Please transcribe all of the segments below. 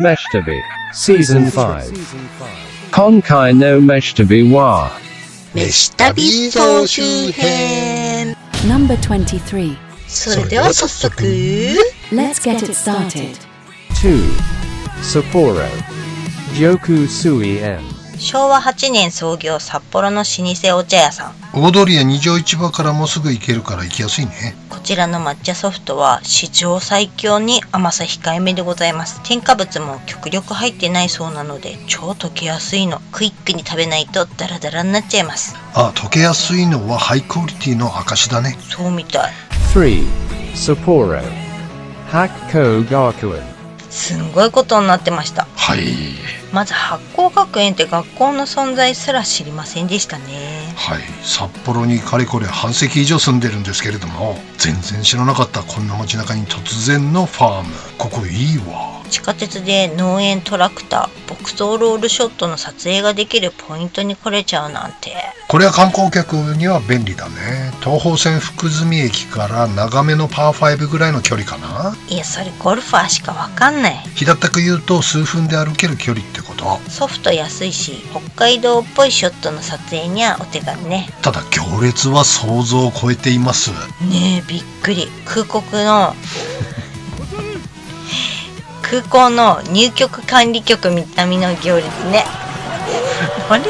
Meshtabi, Season 5. Konkai no Meshtabi wa. 飯旅総集編 Number 23. それでは早速 Let's get it started. 2. Sapporo. Gyoku Sui En. 昭和8年創業札幌の老舗お茶屋さん。大通りや二条市場からもすぐ行けるから行きやすいね。こちらの抹茶ソフトは史上最強に甘さ控えめでございます。添加物も極力入ってないそうなので超溶けやすいの。クイックに食べないとダラダラになっちゃいます。あ、溶けやすいのはハイクオリティの証だね。そうみたい。 3. Sapporo. Hakko Gakuen. すんごいことになってました。はい。まず八甲学園って学校の存在すら知りませんでしたね。はい。札幌にかれこれ半世紀以上住んでるんですけれども、全然知らなかったこんな街中に突然のファーム。ここいいわ。地下鉄で農園トラクター、牧草ロールショットの撮影ができるポイントに来れちゃうなんて。これは観光客には便利だね。東方線福住駅から長めのパー5ぐらいの距離かな。いや、それゴルファーしかわかんない。平たく言うと数分で歩ける距離ってこと。ソフト安いし、北海道っぽいショットの撮影にはお手軽ね。ただ行列は想像を超えています。ねえ、びっくり。空港の入局管理局並みの行列ね。あれ？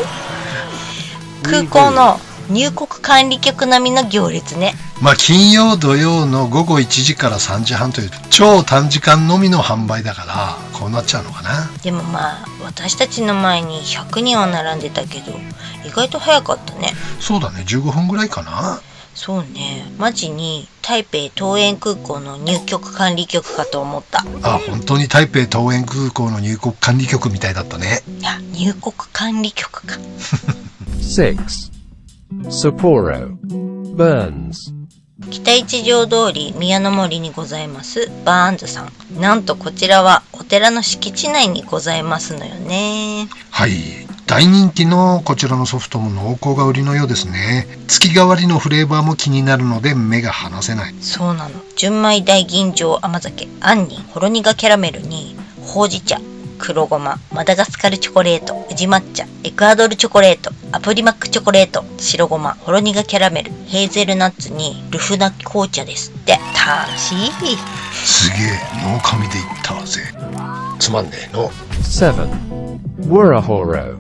空港の入国管理局並みの行列ね。まあ金曜土曜の午後1時から3時半という超短時間のみの販売だからこうなっちゃうのかな。でもまあ私たちの前に100人は並んでたけど意外と早かったね。そうだね、15分ぐらいかな。そうね、マジに台北桃園空港の入局管理局かと思った。あ、本当に台北桃園空港の入国管理局みたいだったね。いや、入国管理局か。6. Sapporo. Burns. 北一条通り宮の森にございますバーンズさん。なんとこちらはお寺の敷地内にございますのよね。はい、大人気のこちらのソフトも濃厚が売りのようですね。月替わりのフレーバーも気になるので目が離せない。そうなの。純米大吟醸甘酒、杏仁、ほろ苦キャラメルにほうじ茶、黒ごま、マダガスカルチョコレート、宇治抹茶、エクアドルチョコレート、アプリマックチョコレート、白ごま、ほろ苦キャラメル、ヘーゼルナッツにルフナ紅茶ですって。楽しい。すげえ、脳神で言ったぜ。つまんねえの。7. Wurahoro.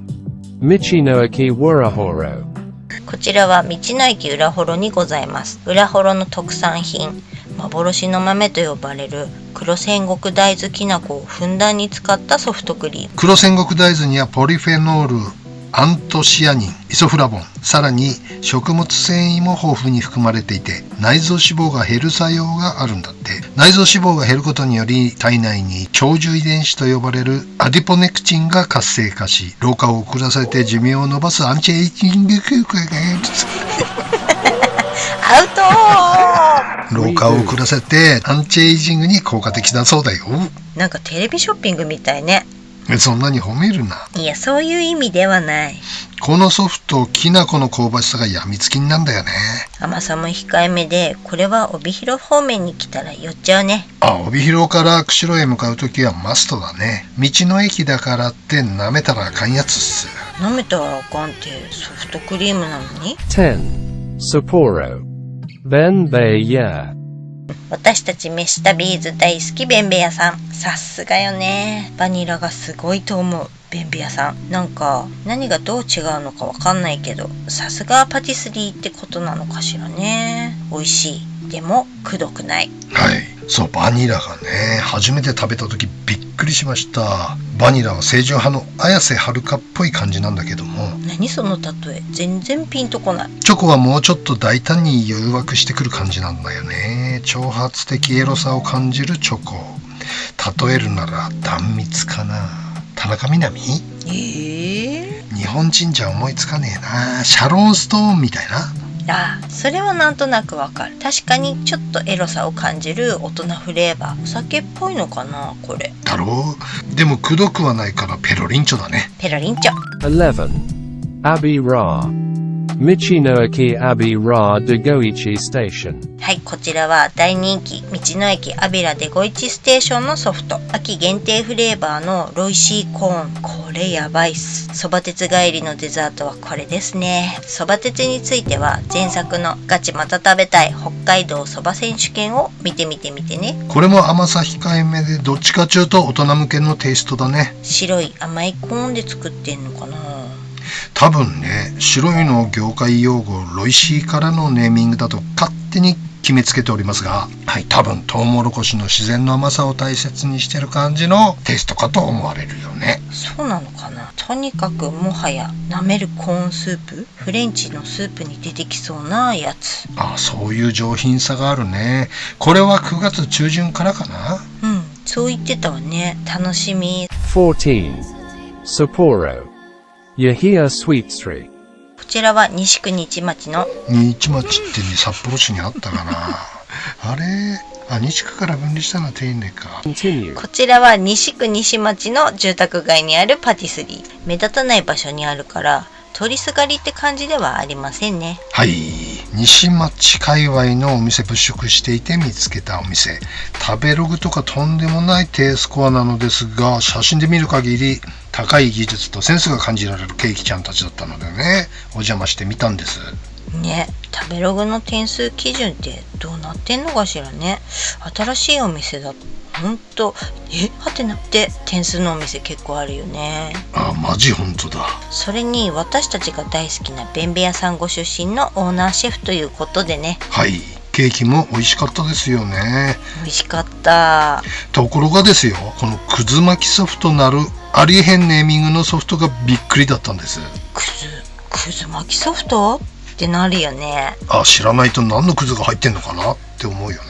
Michinoaki Wurahoro. こちらは道の駅裏幌にございます。裏幌の特産品、幻の豆と呼ばれる黒戦国大豆きな粉をふんだんに使ったソフトクリーム。黒戦国大豆にはポリフェノール、アントシアニン、イソフラボン、さらに食物繊維も豊富に含まれていて内臓脂肪が減る作用があるんだって。内臓脂肪が減ることにより体内に長寿遺伝子と呼ばれるアディポネクチンが活性化し老化を遅らせて寿命を延ばすアンチエイジング効果がアウト老化を遅らせてアンチエイジングに効果的だそうだよ。なんかテレビショッピングみたいね。そんなに褒めるな。いや、そういう意味ではない。このソフト、きな粉の香ばしさがやみつきになんだよね。甘さも控えめで、これは帯広方面に来たら寄っちゃうね。あ、帯広から釧路へ向かうときはマストだね。道の駅だからって舐めたらあかんやつっす。舐めたらあかんってソフトクリームなのに。 10. Sapporo. Benbeya. 私たち飯旅ーズ大好きベンベ屋さん。さすがよね。バニラがすごいと思う。ベンベ屋さん。なんか何がどう違うのかわかんないけど、さすがパティスリーってことなのかしらね。美味しい。でもくどくない。はい。そう、バニラがね、初めて食べた時びっくりしました。バニラは清純派の綾瀬はるかっぽい感じなんだけども。何その例え。全然ピンとこない。チョコはもうちょっと大胆に誘惑してくる感じなんだよね。挑発的エロさを感じるチョコ。例えるなら断蜜かな。田中みな実？日本人じゃ思いつかねえな。シャロンストーンみたいな。ああ、それはなんとなくわかる。確かにちょっとエロさを感じる大人フレーバー。お酒っぽいのかなこれ。だろう。でもくどくはないからペロリンチョだね。ペロリンチョ。11. Abbey Ra. Michinoaki Abbey Ra de Goichi Station. はい、こちらは大人気道の駅アビラデゴイチステーションのソフト、秋限定フレーバーのロイシーコーン。これやばいっす。そば鉄帰りのデザートはこれですね。そば鉄については前作のガチまた食べたい北海道そば選手権を見てみてね。これも甘さ控えめでどっちかちゅうと大人向けのテイストだね。白い甘いコーンで作ってんのかな。多分ね、白いの業界用語ロイシーからのネーミングだと勝手に決めつけておりますが、はい、多分トウモロコシの自然の甘さを大切にしてる感じのテイストかと思われるよね。そうなのかな。とにかくもはや舐めるコーンスープ、フレンチのスープに出てきそうなやつ。ああ、そういう上品さがあるね。これは9月中旬からかな。うん、そう言ってたわね。楽しみ。14. Sapporo. Yahia Sweet Street. こちらは西区日町の日町ってね、札幌市にあったかな。あれ、西区から分離したのは丁寧か。Continue. こちらは西区西町の住宅街にあるパティスリー。目立たない場所にあるから通りすがりって感じではありませんね。はい、西町界隈のお店物色していて見つけたお店。食べログとかとんでもない低スコアなのですが、写真で見る限り高い技術とセンスが感じられるケーキちゃんたちだったのでね、お邪魔してみたんです。ね、食べログの点数基準ってどうなってんのかしらね。新しいお店だとほんとはてなって点数のお店結構あるよね。あ、マジほんとだ。それに私たちが大好きなベンベ屋さんご出身のオーナーシェフということでね。はい、ケーキも美味しかったですよね。美味しかった。ところがですよ、このくず巻きソフトなるありえへんネーミングのソフトがびっくりだったんです。くず巻きソフトってなるよね。あ、知らないと何のくずが入ってんのかなって思うよね。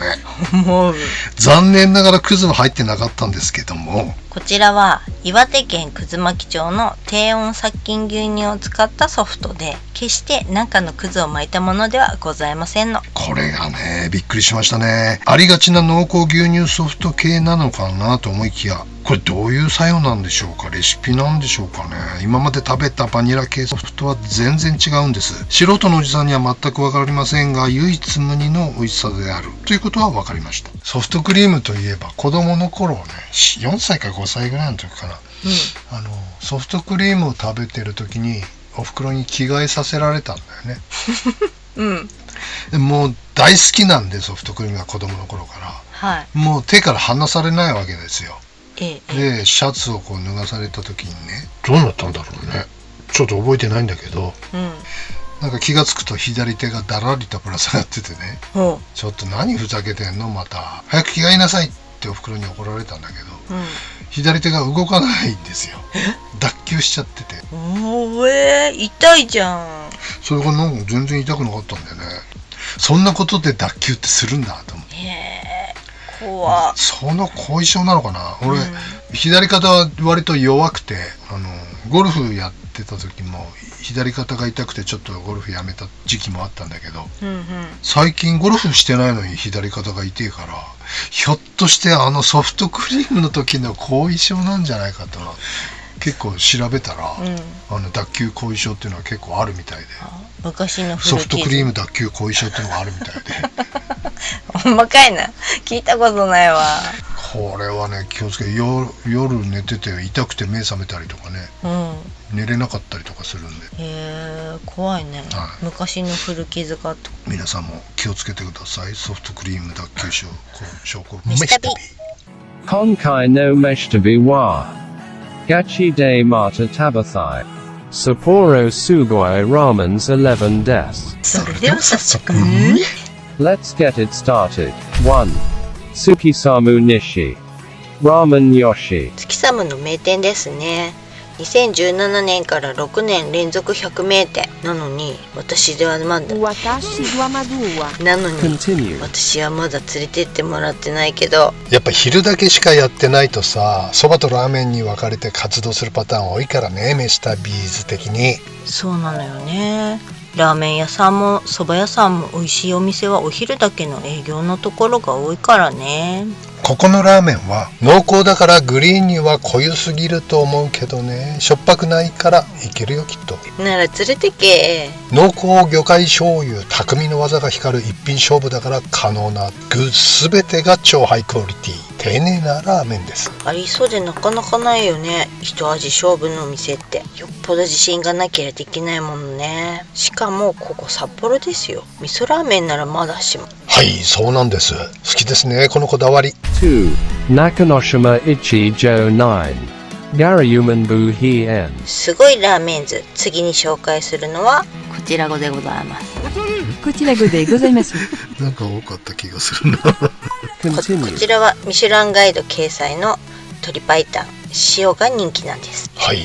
思う。残念ながらくずは入ってなかったんですけども、こちらは岩手県葛巻町の低温殺菌牛乳を使ったソフトで、決して中のくずを巻いたものではございませんの。これがね、びっくりしましたね。ありがちな濃厚牛乳ソフト系なのかなと思いきや、これどういう作用なんでしょうか。レシピなんでしょうかね。今まで食べたバニラ系ソフトとは全然違うんです。素人のおじさんには全くわかりませんが、唯一無二の美味しさであるということは分かりました。ソフトクリームといえば子供の頃ね、4歳か5歳ぐらいの時かな、ソフトクリームを食べてる時にお袋に着替えさせられたんだよね。でもう大好きなんで、ソフトクリームが子供の頃から、もう手から離されないわけですよ。でシャツをこう脱がされた時にね、どうなったんだろうね、ちょっと覚えてないんだけど、なんか気がつくと左手がだらりとぶら下がっててね、ちょっと何ふざけてんの、また早く着替えなさいってお袋に怒られたんだけど、左手が動かないんですよ。脱臼しちゃってて。痛いじゃん。それがなんか全然痛くなかったんだよね。そんなことで脱臼ってするんだと思って。怖っ。その後遺症なのかな。俺、左肩は割と弱くて、ゴルフやってた時も左肩が痛くてちょっとゴルフやめた時期もあったんだけど、最近ゴルフしてないのに左肩が痛いから、ひょっとしてソフトクリームの時の後遺症なんじゃないかと結構調べたら、脱臼後遺症っていうのは結構あるみたいで、昔のソフトクリーム脱臼後遺症っていうのがあるみたいで。ほんまかいな、聞いたことないわ。これはね、気をつけて、夜寝てて痛くて目覚めたりとかね、寝れなかったりとかするんで、怖いね、昔の古傷がと。皆さんも気をつけてください。ソフトクリーム脱臼症候メシタビ。Konkai no meshtabi wa. Gachi de mata tabathai. Sapporo Sugoi Ramen's 11 des. それでは早速、Let's get it started. 1. Tsukisamu Nishi. Ramen Yoshi. 月寒の名店ですね。2017年から6年連続100名店なのに、私はまだなのに Continue. 私はまだ連れてってもらってないけど、やっぱ昼だけしかやってないとさ、そばとラーメンに分かれて活動するパターン多いからね、メシタビーズ的に。そうなのよね。ラーメン屋さんも蕎麦屋さんも美味しいお店はお昼だけの営業のところが多いからね。ここのラーメンは濃厚だからグリーンには濃ゆすぎると思うけどね、しょっぱくないからいけるよきっと。なら連れてけ。濃厚魚介醤油、匠の技が光る一品勝負だから可能な具すべてが超ハイクオリティ、丁寧なラーメンです。ありそうでなかなかないよね、一味勝負のお店って。よっぽど自信がなければできないものね。しかもここ札幌ですよ。味噌ラーメンならまだしも。はい、そうなんです。好きですね、このこだわり。2. Nakanoshima Ichijo 9. Garayuman Buhien. すごいラーメンズ。次に紹介するのはこちらでございます。こちらでございます。なんか多かった気がするな。こ Continue. ちらはミシュランガイド掲載の鶏白湯、塩が人気なんです。はい、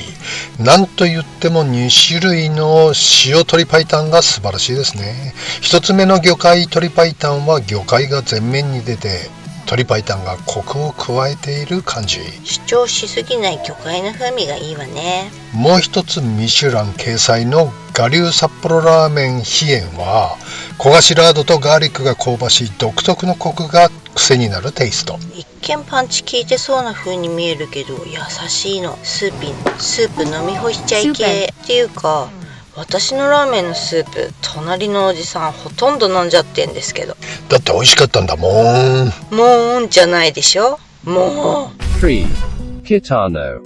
なんと言っても2種類の塩鶏白湯が素晴らしいですね。一つ目の魚介鶏白湯は魚介が前面に出て鶏白湯がコクを加えている感じ。主張しすぎない魚介の風味がいいわね。もう一つミシュラン掲載の我流札幌ラーメン飛燕は焦がしラードとガーリックが香ばしい独特のコクが癖になるテイスト。一見パンチ効いてそうな風に見えるけど優しいの。スープ飲み干しちゃい系っていうか、私のラーメンのスープ隣のおじさんほとんど飲んじゃってんですけど。だって美味しかったんだもん。もうんじゃないでしょ。もう。 3. Kitano.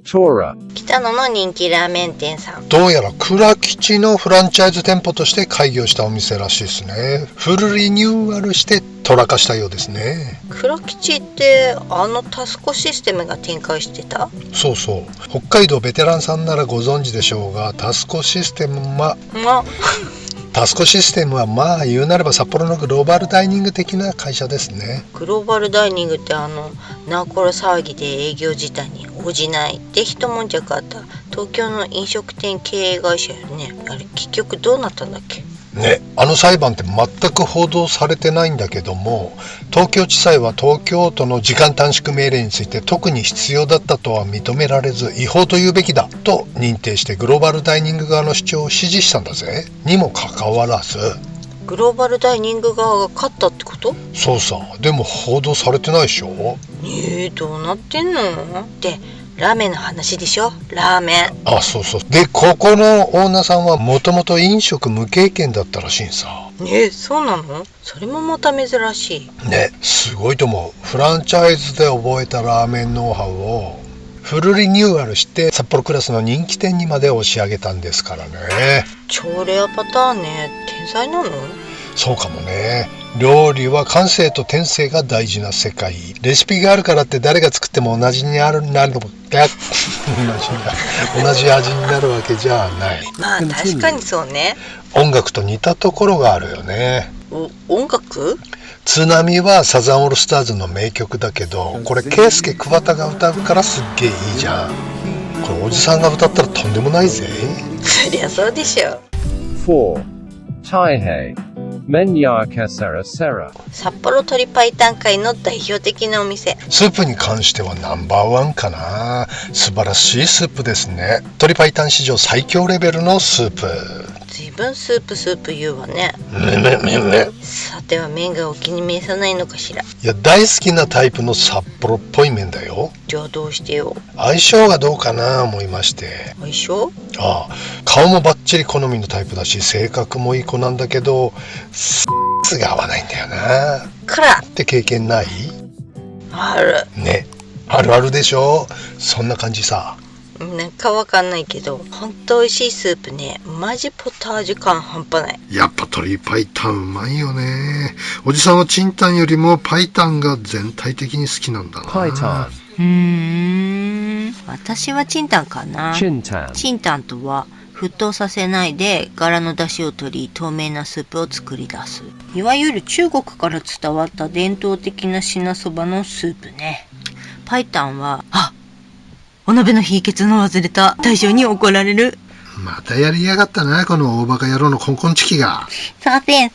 Tora. 北野の人気ラーメン店さん。どうやら倉吉のフランチャイズ店舗として開業したお店らしいですね。フルリニューアルしてトラ化したようですね。黒吉ってタスコシステムが展開してた？そうそう、北海道ベテランさんならご存知でしょうが、タスコシステムはまあ言うなれば札幌のグローバルダイニング的な会社ですね。グローバルダイニングってナーコロ騒ぎで営業自体に応じないで一悶着あった東京の飲食店経営会社よね。あれ結局どうなったんだっけね、裁判って全く報道されてないんだけども、東京地裁は東京都の時間短縮命令について特に必要だったとは認められず違法と言うべきだと認定してグローバルダイニング側の主張を支持したんだぜ。にもかかわらずグローバルダイニング側が勝ったってこと？そうさ、でも報道されてないでしょ。どうなってんの？でラーメンの話でしょ。ラーメン。あ、そうそう。でここのオーナーさんはもともと飲食無経験だったらしいんさ。そうなの？それもまた珍しいね。すごいと思う。フランチャイズで覚えたラーメンノウハウをフルリニューアルして札幌クラスの人気店にまで押し上げたんですからね。超レアパターンね。天才なの？そうかもね。料理は感性と天性が大事な世界。レシピがあるからって誰が作っても同じ味になるわけじゃない。まあ確かにそうね。音楽と似たところがあるよね。音楽？津波はサザンオールスターズの名曲だけど、これ圭介桑田が歌うからすっげえいいじゃん。これおじさんが歌ったらとんでもないぜ。そりゃそうでしょ。 4. Taihei. Menya Kasera Sera. 札幌鶏白湯界の代表的なお店。スープに関してはナンバーワンかな。素晴らしいスープですね。鶏白湯史上最強レベルのスープ。随分スープ言うわね。さては麺がお気に召さないのかしら。いや大好きなタイプの札幌っぽい麺だよ。じゃあどうしてよ。相性がどうかな思いまして。相性？ああ、顔もバッチリ好みのタイプだし性格もいい子なんだけどスが合わないんだよな。からって経験ない？あるね。あるあるでしょ。そんな感じさ。なんかわかんないけどほんと美味しいスープね。マジポタージュ感半端ない。やっぱ鶏白湯うまいよね。おじさんはチンタンよりも白湯が全体的に好きなんだな。Paitan. 私はチンタンかな。 Chintan. チンタンとは沸騰させないで柄の出汁を取り透明なスープを作り出す、いわゆる中国から伝わった伝統的な品そばのスープね。パイタンはお鍋の火消すの忘れた。大将に怒られる。またやりやがったな、この大バカ野郎のコンコンチキが。させん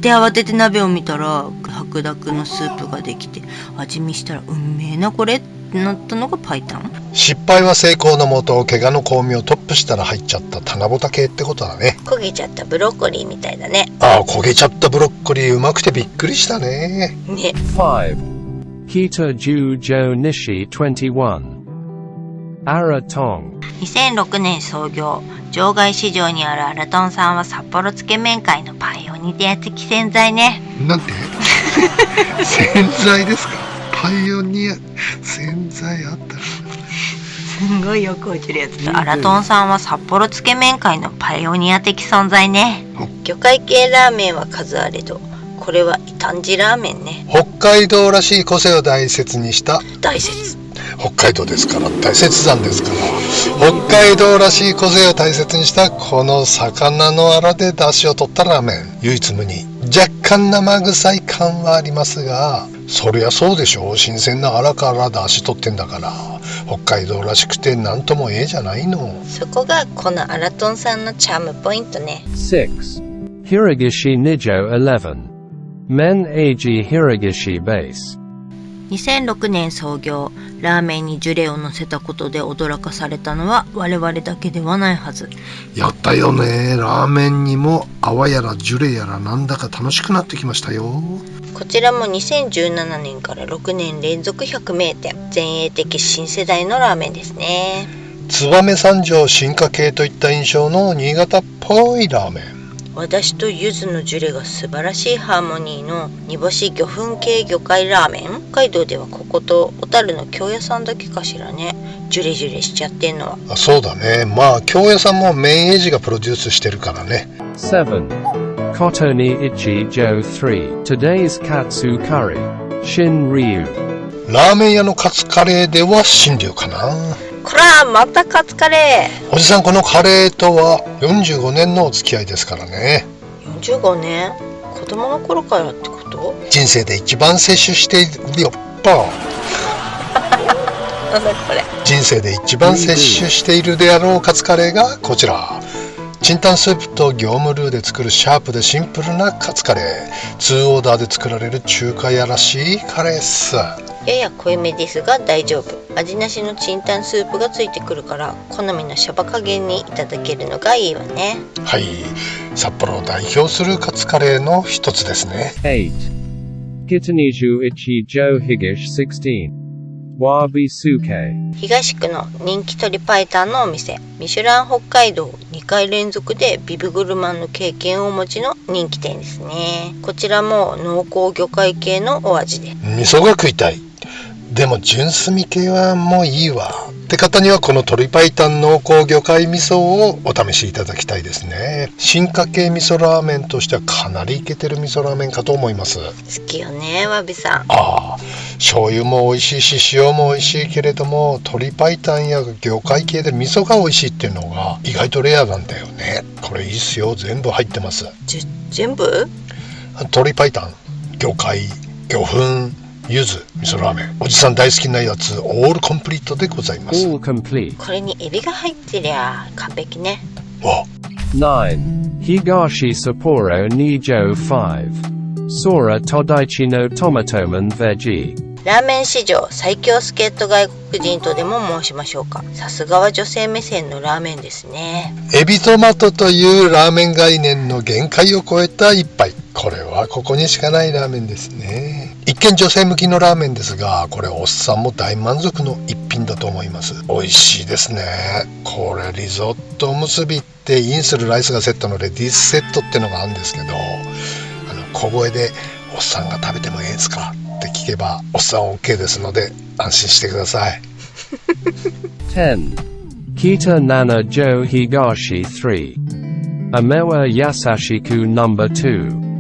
で慌てて鍋を見たら白濁のスープができて、味見したらうんめえなこれってなったのがパイタン。失敗は成功のもと、怪我の巧妙をトップしたら入っちゃった棚ぼた系ってことだね。焦げちゃったブロッコリーみたいだね。ああ、焦げちゃったブロッコリーうまくてびっくりしたね。ね。 5. Kita Jujo Nishi 21. Aratong. 2006年創業、場外市場にあるアラトンさんは札幌つけ麺界のパイオニア的洗剤ね。なんて洗剤ですか？パイオニア洗剤あったらすごいよく落ちるやつだ。アラトンさんは札幌つけ麺界のパイオニア的存在ね。魚介系ラーメンは数あれど、これは異端児ラーメンね。北海道らしい個性を大切にした。大切。北海道ですから、大雪山ですから、北海道らしい個性を大切にしたこの魚のアラで出汁を取ったラーメン。唯一無二。若干生臭い感はありますが、そりゃそうでしょう。新鮮なアラから出汁取ってんだから、北海道らしくてなんともええじゃないの。そこがこのアラトンさんのチャームポイントね。 6. Hiragishi Nijo 11. Men Eiji Hiragishi Base. 2006年創業、ラーメンにジュレを乗せたことで驚かされたのは我々だけではないはず。やったよね。ラーメンにも泡やらジュレやらなんだか楽しくなってきましたよ。こちらも2017年から6年連続100名店、前衛的新世代のラーメンですね。燕三条進化系といった印象の新潟っぽいラーメン。和だしと柚子のジュレが素晴らしいハーモニーの煮干し魚粉系魚介ラーメン。北海道ではここと小樽の京屋さんだけかしらね、ジュレジュレしちゃってんのは。あ、そうだね。まあ京屋さんもメインエイジがプロデュースしてるからね。 7. Kotoni Ichi Joe 3. Today's Katsu Curry. Shin Ryu. ラーメン屋のカツカレーでは新流かな。こらまたカツカレおじさん、このカレーとは45年のお付き合いですからね。ー。45年？子供の頃からってこと？人生で一番摂取しているよっぱ。なんだこれ。人生で一番摂取しているであろうカツカレーがこちら。チンタンスープと業務ルーで作るシャープでシンプルなカツカレー。2オーダーで作られる中華屋らしいカレーっす。やや濃いめですが大丈夫。味なしのチンタンスープがついてくるから好みのシャバ加減にいただけるのがいいわね。はい、札幌を代表するカツカレーの一つですね。 8. Kitaniju Ichi Joe Higish 16. Wabi Suke. 東区の人気鶏白湯のお店、ミシュラン北海道2回連続でビブグルマンの経験をお持ちの人気店ですね。こちらも濃厚魚介系のお味で。味噌が食いたい。でも純炭系はもういいわって方にはこの鶏白湯濃厚魚介味噌をお試しいただきたいですね。進化系味噌ラーメンとしてはかなりイケてる味噌ラーメンかと思います。好きよね、わびさん。ああ、醤油も美味しいし塩も美味しいけれども、鶏白湯や魚介系で味噌が美味しいっていうのが意外とレアなんだよね。これいいっすよ。全部入ってます。全部？鶏白湯、魚介、魚粉、柚子、味噌ラーメン。おじさん大好きなやつ、オールコンプリートでございます。 All complete. これにエビが入ってりゃ完璧ね。わ、 9. Higashi Sapporo Nijo 5. Sora Todaichi no Tomatoman Veggie. ラーメン史上最強助っ人外国人とでも申しましょうか。さすがは女性目線のラーメンですね。エビトマトというラーメン概念の限界を超えた一杯。これはここにしかないラーメンですね。一見女性向きのラーメンですが、これおっさんも大満足の一品だと思います。美味しいですね。これリゾットおむすびってインするライスがセットのレディースセットってのがあるんですけど、小声でおっさんが食べてもええんすかって聞けばおっさん OK ですので安心してください。 10. Kita Nana Joe Higashi 3. Amewa Yasashiku No. 2.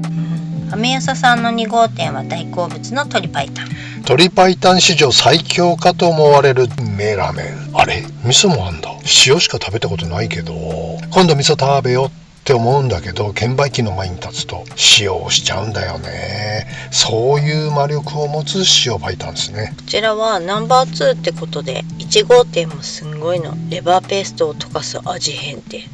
アメヤサさんの2号店は大好物の鶏白湯。鶏白湯史上最強かと思われる名ラーメン。あれ、味噌もあんだ。塩しか食べたことないけど、今度味噌食べようって思うんだけど、券売機の前に立つと塩をしちゃうんだよね。そういう魔力を持つ塩白湯ですね。こちらはナンバー2ってことで、1号店もすんごいの。レバーペーストを溶かす味変って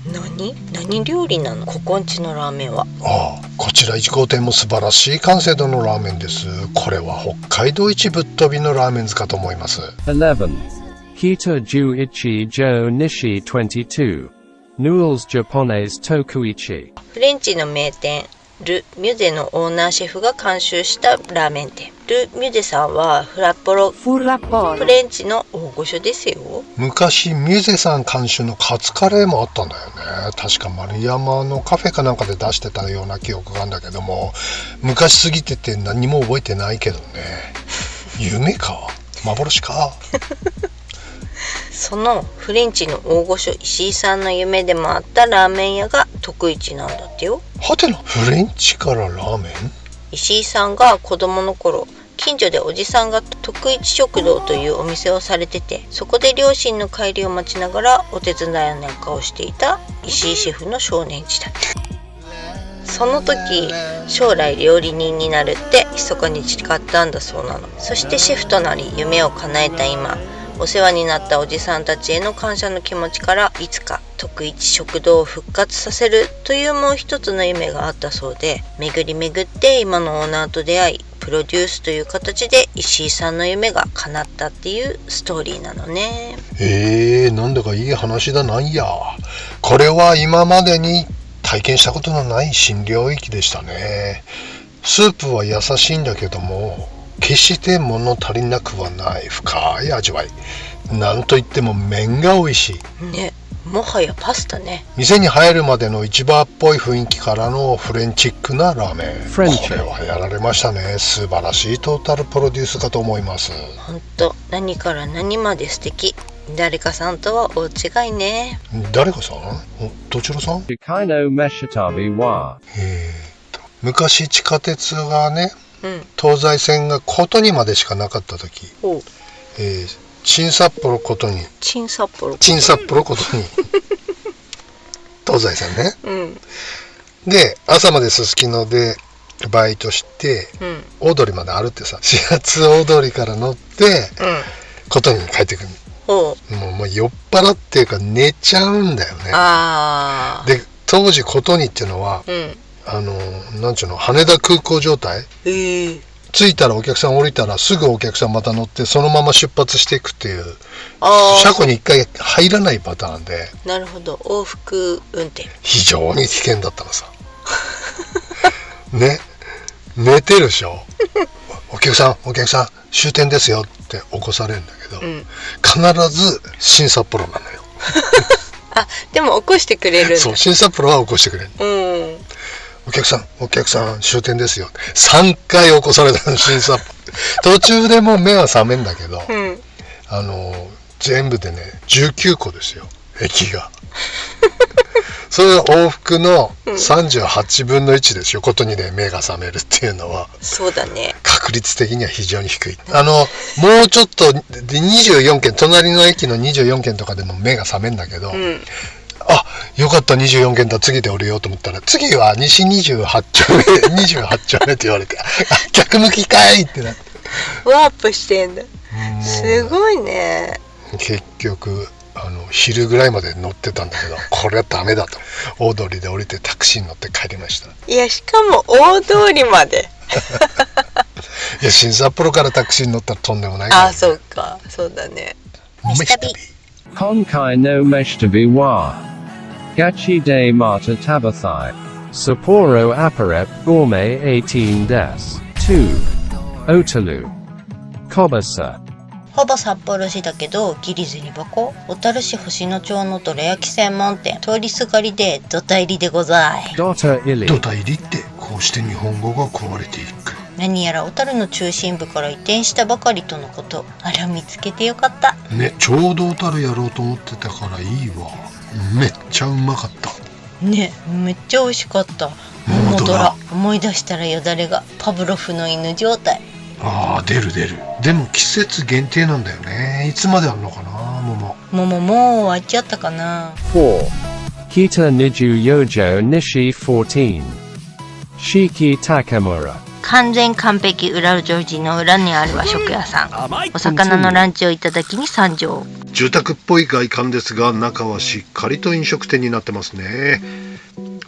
何料理なの？ここんちのラーメンは。ああ、こちら1号店も素晴らしい完成度のラーメンです。これは北海道一ぶっ飛びのラーメンズかと思います。11. Kita Juichi Jo Nishi 22. Noodles Japonais Tokuichi. フレンチの名店ル・ミュゼのオーナーシェフが監修したラーメン店。ル・ミュゼさんはフレンチの大御所ですよ。昔ミュゼさん監修のカツカレーもあったんだよね。確か丸山のカフェかなんかで出してたような記憶があるんだけども、昔すぎてて何も覚えてないけどね。夢か幻かそのフレンチの大御所石井さんの夢でもあったラーメン屋が徳一なんだってよ。はてな、フレンチからラーメン？石井さんが子供の頃、近所でおじさんが徳一食堂というお店をされてて、そこで両親の帰りを待ちながらお手伝いなんかをしていた石井シェフの少年時代。その時、将来料理人になるって密かに誓ったんだそうなの。そしてシェフとなり夢を叶えた今、お世話になったおじさんたちへの感謝の気持ちから、いつか徳一食堂を復活させるというもう一つの夢があったそうで、巡り巡って今のオーナーと出会い、プロデュースという形で石井さんの夢が叶ったっていうストーリーなのね。なんだかいい話だなんや。これは今までに体験したことのない新領域でしたね。スープは優しいんだけども、決して物足りなくはない深い味わい。なんといっても麺が美味しいね。もはやパスタね。店に入るまでの市場っぽい雰囲気からのフレンチックなラーメン。これはやられましたね。素晴らしいトータルプロデュースかと思います。ほんと、何から何まで素敵。誰かさんとは大違いね。誰かさん？どちらさん？昔地下鉄がね、東西線が琴にまでしかなかった時、新札幌琴に東西線ね、で朝まですすきのでバイトして、大通りまで歩ってさ、始発大通りから乗って、琴に帰ってくる。もう酔っ払っていうか寝ちゃうんだよね。で当時琴にっていうのは、なんちゅうの、羽田空港状態。着いたらお客さん降りたらすぐお客さんまた乗ってそのまま出発していくっていう、車庫に一回入らないパターンで。なるほど、往復運転。非常に危険だったのさね、寝てるでしょお客さん終点ですよって起こされるんだけど、必ず新札幌なのよでも起こしてくれるんだ。そう、新札幌は起こしてくれる。お客さん終点ですよ。3回起こされたの、新札幌。途中でもう目は覚めんだけど、全部でね19個ですよ、駅がそれが往復の38分の1ですよ、ことにね目が覚めるっていうのは。そうだね、確率的には非常に低い。もうちょっとで24件、隣の駅の24件とかでも目が覚めんだけど、よかった24件だ、次で降りようと思ったら、次は西28丁目28丁目って言われて、逆向きかいってなって、ワープしてんだ。すごいね。結局昼ぐらいまで乗ってたんだけど、これはダメだと、大通りで降りてタクシーに乗って帰りました。いや、しかも大通りまでいや、新札幌からタクシーに乗ったらとんでもない、ね、そうか、そうだね。飯旅。今回の飯旅はガチでまた食べたい札幌アパレッゴーメ18です。2. オタルコバサ。ほぼ札幌市だけどギリ銭箱。小樽市星野町のどら焼き専門店。通りすがりでドタ入りでござい。ドタ入りってこうして日本語が壊れていく。何やら小樽の中心部から移転したばかりとのこと。あら、見つけてよかったね。ちょうど小樽やろうと思ってたからいいわ。めっちゃうまかったね。めっちゃ美味しかった。桃ドラ思い出したらよだれが。パブロフの犬状態。出る。でも季節限定なんだよね。いつまであるのかな、桃もう終わっちゃったかな。4. Kita Nijuyojo Nishi 14. Shiki Takamura。完全完璧裏ジョージの裏にある和食屋さん。お魚のランチをいただきに参上。住宅っぽい外観ですが、中はしっかりと飲食店になってますね。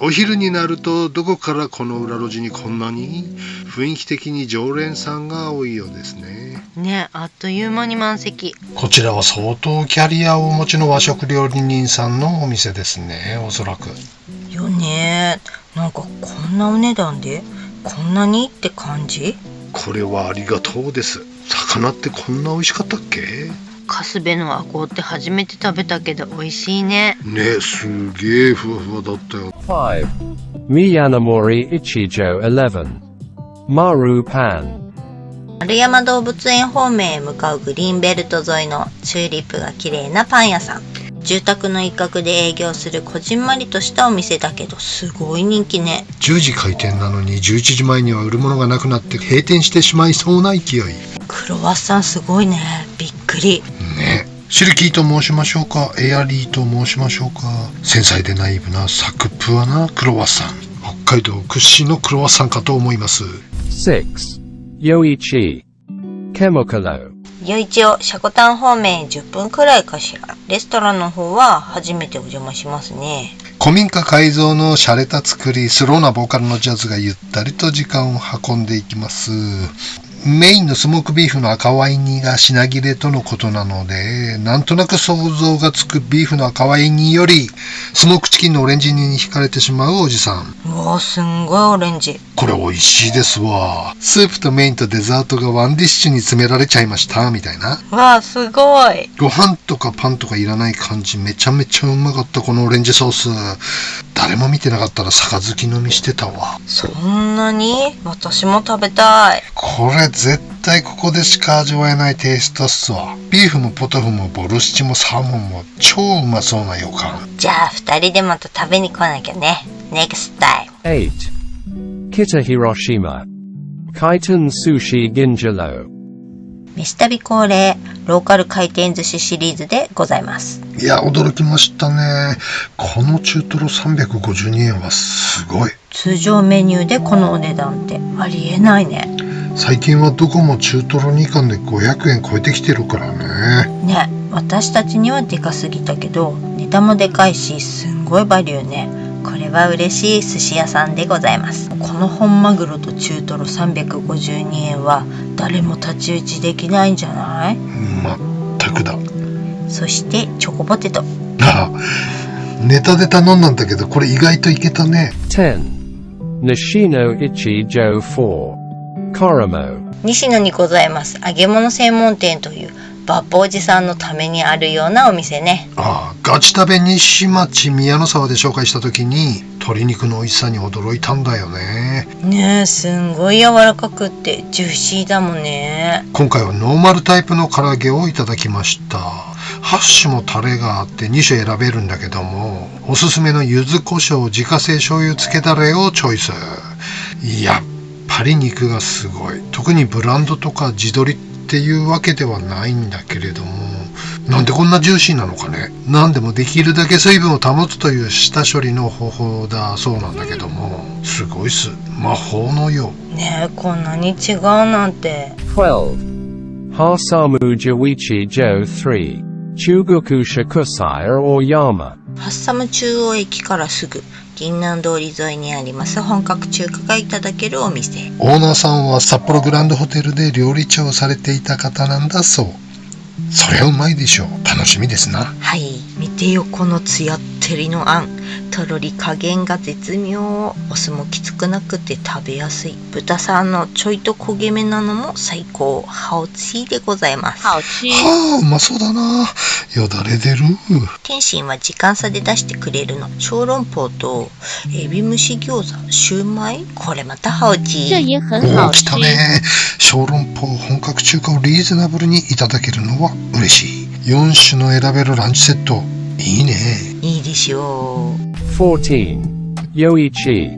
お昼になるとどこからこの裏路地にこんなに雰囲気的に常連さんが多いようですね。ね、あっという間に満席。こちらは相当キャリアをお持ちの和食料理人さんのお店ですね、おそらく。よね。なんかこんなお値段でこんなにって感じ。これはありがとうです。魚ってこんな美味しかったっけ？カスベのアゴって初めて食べたけど美味しいね。ね、すげえふわふわだったよ。5. Miyanamori Ichijo 11. Maru Pan. 丸山動物園方面へ向かうグリーンベルト沿いのチューリップが綺麗なパン屋さん。住宅の一角で営業するこじんまりとしたお店だけどすごい人気ね。10時開店なのに11時前には売るものがなくなって閉店してしまいそうな勢い。クロワッサンすごいね。びっくり。ね。シルキーと申しましょうか、エアリーと申しましょうか。繊細でナイーブなサクプアなクロワッサン。北海道屈指のクロワッサンかと思います。6. Yoichi. Chemicalo. 夜市をシャコタン方面へ10分くらいかしら。レストランの方は初めてお邪魔しますね。古民家改造の洒落た作り、スローなボーカルのジャズがゆったりと時間を運んでいきます。メインのスモークビーフの赤ワイン煮が品切れとのことなので、なんとなく想像がつくビーフの赤ワイン煮よりスモークチキンのオレンジ煮に惹かれてしまうおじさん。うわ、すんごいオレンジ。これ美味しいですわ。スープとメインとデザートがワンディッシュに詰められちゃいましたみたいな。わあ、すごい。ご飯とかパンとかいらない感じ、めちゃめちゃうまかった。このオレンジソース、誰も見てなかったら杯飲みしてたわ。そんなに？私も食べたい。これ絶対ここでしか味わえないテイストっすわ。ビーフもポトフもボルシチもサーモンも超うまそうな予感。じゃあ2人でまた食べに来なきゃね。Next time. 8. Kita Hiroshima. Kaiten Sushi Ginjalo. ミス旅恒例ローカル回転寿司シリーズでございます。いや、驚きましたね。この中トロ352円はすごい。通常メニューでこのお値段ってありえないね。最近はどこも中トロ2貫で500円超えてきてるからね。ね、私たちにはでかすぎたけどネタもでかいしすんごいバリューね。これは嬉しい寿司屋さんでございます。この本マグロと中トロ352円は誰も太刀打ちできないんじゃない？まったくだ。そしてチョコポテト。あ、ネタで頼んだんだけどこれ意外といけたね。10. Nishino Ichijo 4. Koromo. 西野にございます揚げ物専門店というバッポおじさんのためにあるようなお店ね。ああ、ガチ食べ西町宮の沢で紹介した時に鶏肉の美味しさに驚いたんだよね。ねえ、すんごい柔らかくってジューシーだもんね。今回はノーマルタイプの唐揚げをいただきました。8種もタレがあって2種選べるんだけども、おすすめの柚子胡椒自家製醤油漬けだれをチョイス。やっぱり肉がすごい。特にブランドとか地鶏っていうわけではないんだけれども、なんでこんなジューシーなのかね。なんでもできるだけ水分を保つという下処理の方法だそうなんだけども、すごいっす。魔法のよう。ねえ、こんなに違うなんて。12. Hasamu Jawichi Jo 3. Chugoku Shakusai Oyama. ハッサム中央駅からすぐ銀南通り沿いにあります本格中華がいただけるお店。オーナーさんは札幌グランドホテルで料理長をされていた方なんだそう。そりゃうまいでしょう。楽しみですな。はい、見てよこのつやってりのあん。とろり加減が絶妙。お酢もきつくなくて食べやすい。豚さんのちょいと焦げ目なのも最高。ハオチーでございます。はあ、うまそうだな。よだれ出る。天津は時間差で出してくれるの。小籠包とエビ蒸し餃子、シューマイ。これまたハオチー。おー、来たね。小籠包本格中華をリーズナブルにいただけるのは嬉しい。4種の選べるランチセット、いいね。いいでしょう。14. Yoichi.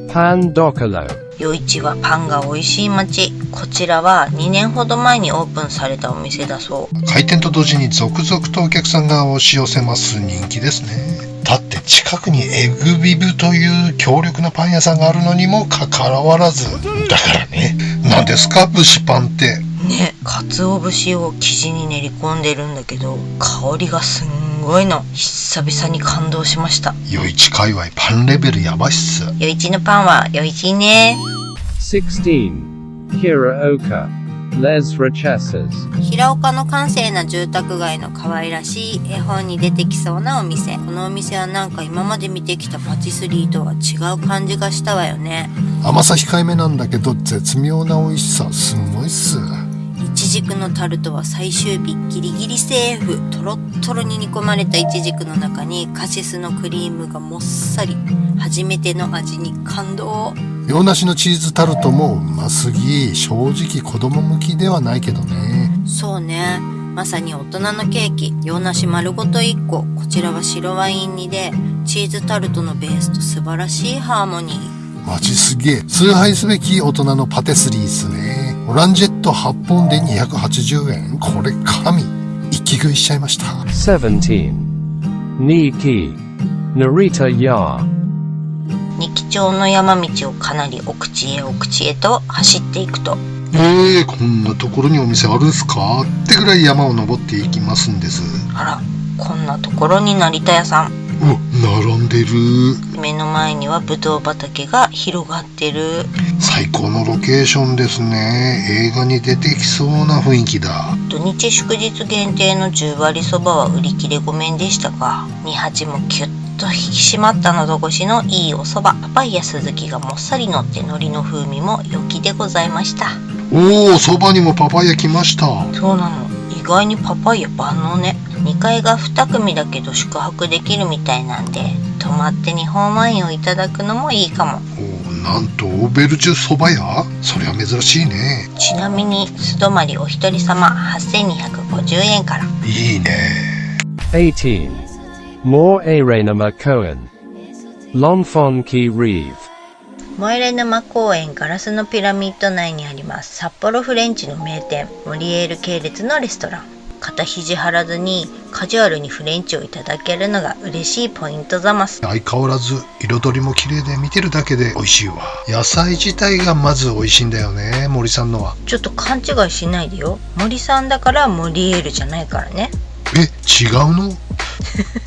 Pan Dokalo. 夜市はパンが美味しい街。こちらは2年ほど前にオープンされたお店だそう。開店と同時に続々とお客さんが押し寄せます。人気ですね。だって近くにエグビブという強力なパン屋さんがあるのにもかかわらず。だからね、何ですか蒸しパンってね。鰹節を生地に練り込んでるんだけど香りがすんごいの。久久々に感動しました。余市界隈パンレベルやばいっす。余市のパンは余市ね。16. Hiraoka. Les Richesses. 平岡の閑静な住宅街の可愛らしい絵本に出てきそうなお店。このお店はなんか今まで見てきたパティスリーとは違う感じがしたわよね。甘さ控えめなんだけど絶妙な美味しさ、すごいっす。イチジクのタルトは最終日ギリギリセーフ。トロットロに煮込まれたイチジクの中にカシスのクリームがもっさり。初めての味に感動。洋梨のチーズタルトもうますぎ、正直子供向きではないけどね。そうね、まさに大人のケーキ。洋梨丸ごと1個。こちらは白ワイン煮でチーズタルトのベースと素晴らしいハーモニー。マジすげえ。崇拝すべき大人のパティスリーっすね。オランジェット8本で280円。これ神。一気食いしちゃいました。17. Niki. Narita Ya. 二木町の山道をかなり奥地へと走っていくと、こんなところにお店あるんすかってぐらい山を登っていきますんです。あら、こんなところに成田屋さん。並んでる。目の前にはブドウ畑が広がってる。最高のロケーションですね。映画に出てきそうな雰囲気だ。土日祝日限定の10割そばは売り切れごめんでしたが、二八もキュッと引き締まった喉越しのいいおそば。パパイヤ鈴木がもっさりのって海苔の風味も良きでございました。そばにもパパイヤ来ました。そうなの、意外にパパイヤ万能ね。2階が2組だけど宿泊できるみたいなんで、泊まって日本ワインをいただくのもいいかも。なんとオーベルジュそば屋、そりゃ珍しいね。ちなみに素泊まりお一人様8250円から。いいね。18. More Arenama Cohen. Lonfon Key Reeve. モエレ沼公園ガラスのピラミッド内にあります札幌フレンチの名店モリエール系列のレストラン。肩肘張らずにカジュアルにフレンチをいただけるのが嬉しいポイントざます。相変わらず彩りも綺麗で見てるだけで美味しいわ。野菜自体がまず美味しいんだよね、森さんのは。ちょっと勘違いしないでよ。森さんだからモリエールじゃないからね。違うの？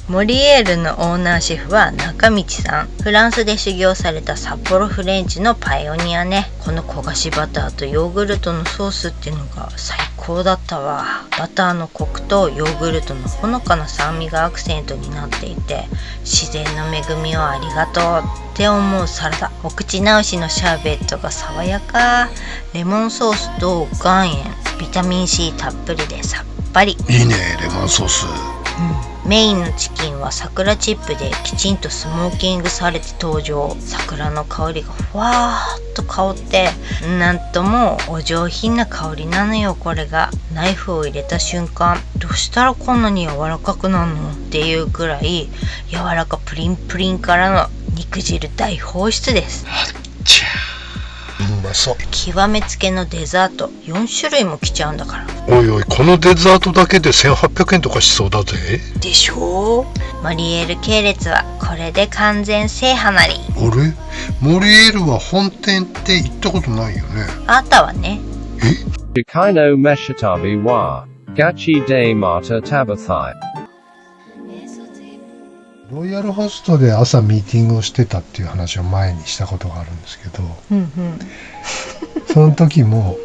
モリエールのオーナーシェフは中道さん。フランスで修行された札幌フレンチのパイオニアね。この焦がしバターとヨーグルトのソースっていうのが最高だったわ。バターのコクとヨーグルトのほのかな酸味がアクセントになっていて、自然の恵みをありがとうって思うサラダ。お口直しのシャーベットが爽やか。レモンソースと岩塩、ビタミン C たっぷりでさっぱり。いいね、レモンソース。メインのチキンは桜チップできちんとスモーキングされて登場。桜の香りがふわーっと香って、なんともお上品な香りなのよ。これがナイフを入れた瞬間、どうしたらこんなに柔らかくなるのっていうくらい柔らかプリンプリンからの肉汁大放出です。うまそう。極めつけのデザート4種類も来ちゃうんだから。おいおい、このデザートだけで1800円とかしそうだぜ。でしょう。モリエール系列はこれで完全制覇なり。あれ、モリエールは本店って行ったことないよね。あったわね。Chikaino Meshitabi wa. Gachi de Mata Tabathai. ロイヤルホストで朝ミーティングをしてたっていう話を前にしたことがあるんですけど、その時も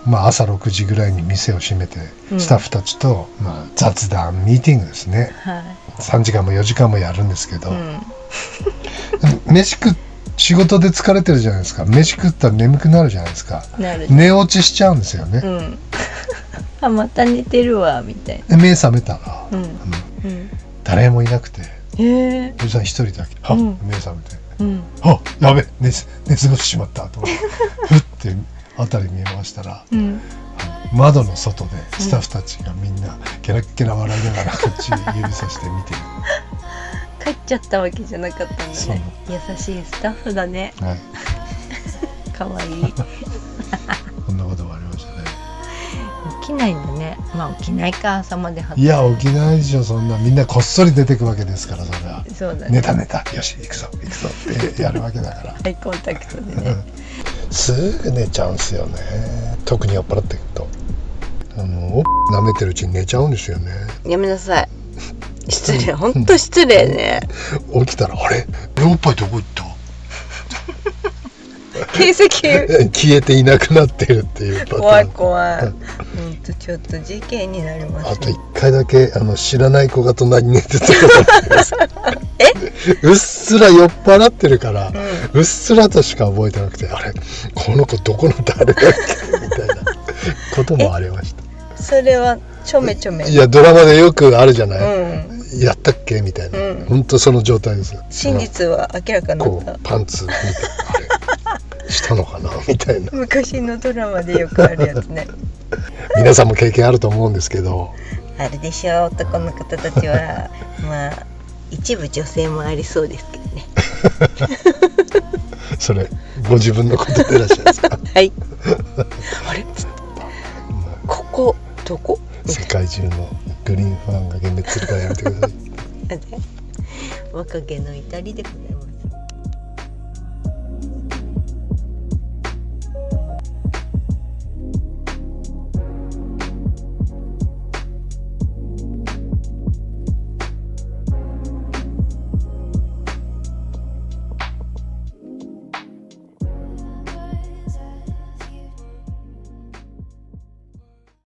朝6時ぐらいに店を閉めて、スタッフたちと、雑談ミーティングですね、3時間も4時間もやるんですけど、仕事で疲れてるじゃないですか。飯食ったら眠くなるじゃないですか。寝落ちしちゃうんですよね、あ、また寝てるわみたいな。で目覚めたら、誰もいなくて、おじさん一人だけ、目覚めて、やべ、寝過ごしてしまったと思ってふって辺り見回したら、窓の外でスタッフたちがみんなケラッケラ笑いながらこっち指さして見てる。帰っちゃったわけじゃなかったんだね。優しいスタッフだね。はい。かわいい。こんなことがありましたね。起きないんだね。起きないか、朝まで働いや、起きないでしょ。そんなみんなこっそり出てくわけですから。それはそうだね。寝たよし行くぞってやるわけだからアイコンタクトでね。すぐ寝ちゃうんすよね。特に酔っ払ってくるとおっ舐めてるうちに寝ちゃうんですよね。やめなさい。失礼、ほんと失礼ね。起きたらあれおっぱいどこ行った形跡消えていなくなってるっていうパターン。怖い怖い。ほんとちょっと事件になります、ね。あと一回だけ知らない子が隣に寝てたことあります。うっすら酔っ払ってるから、うっすらとしか覚えてなくて、あれこの子どこの誰だっけみたいなこともありました。それはちょめちょめ。いやドラマでよくあるじゃない、やったっけみたいな、本当その状態です。真実は明らかになった。こうパンツ見てあれしたのかなみたいな。昔のドラマでよくあるやつね。皆さんも経験あると思うんですけど、あるでしょう、男の方たちは。まあ一部女性もありそうですけどね。それご自分のことでいらっしゃいますか？はい。あれここどこ？世界中のグリーンファンが幻滅するからやめてください。若気の至りでございます。